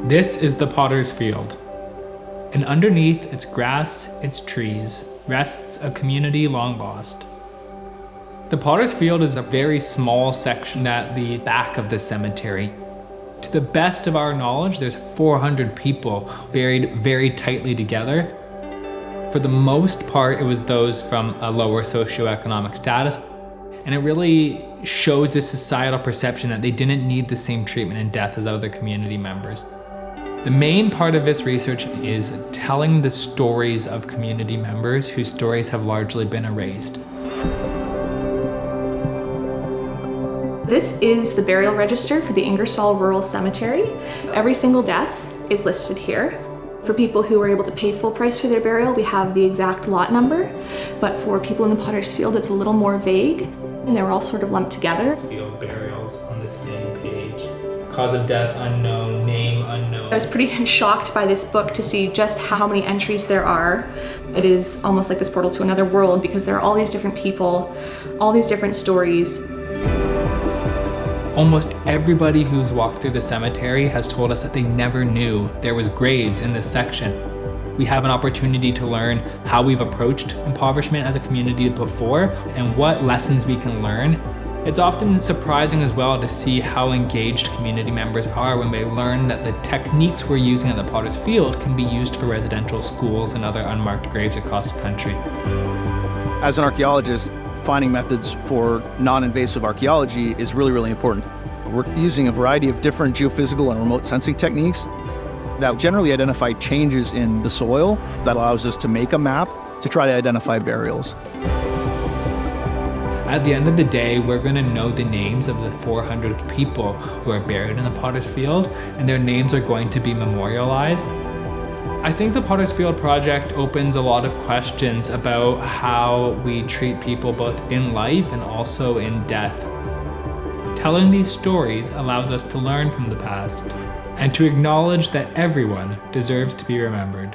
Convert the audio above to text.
This is the Potter's Field, and underneath its grass, its trees, rests a community long lost. The Potter's Field is a very small section at the back of the cemetery. To the best of our knowledge, there's 400 people buried very tightly together. For the most part, it was those from a lower socioeconomic status, and it really shows a societal perception that they didn't need the same treatment in death as other community members. The main part of this research is telling the stories of community members whose stories have largely been erased. This is the burial register for the Ingersoll Rural Cemetery. Every single death is listed here. For people who are able to pay full price for their burial, we have the exact lot number. But for people in the Potter's Field, it's a little more vague, and they were all sort of lumped together. Field burials on the same page. Cause of death unknown, name unknown. I was pretty shocked by this book to see just how many entries there are. It is almost like this portal to another world because there are all these different people, all these different stories. Almost everybody who's walked through the cemetery has told us that they never knew there was graves in this section. We have an opportunity to learn how we've approached impoverishment as a community before and what lessons we can learn. It's often surprising as well to see how engaged community members are when they learn that the techniques we're using at the Potter's Field can be used for residential schools and other unmarked graves across the country. As an archaeologist, finding methods for non-invasive archaeology is really, really important. We're using a variety of different geophysical and remote sensing techniques that generally identify changes in the soil that allows us to make a map to try to identify burials. At the end of the day, we're going to know the names of the 400 people who are buried in the Potter's Field, and their names are going to be memorialized. I think the Potter's Field project opens a lot of questions about how we treat people both in life and also in death. Telling these stories allows us to learn from the past and to acknowledge that everyone deserves to be remembered.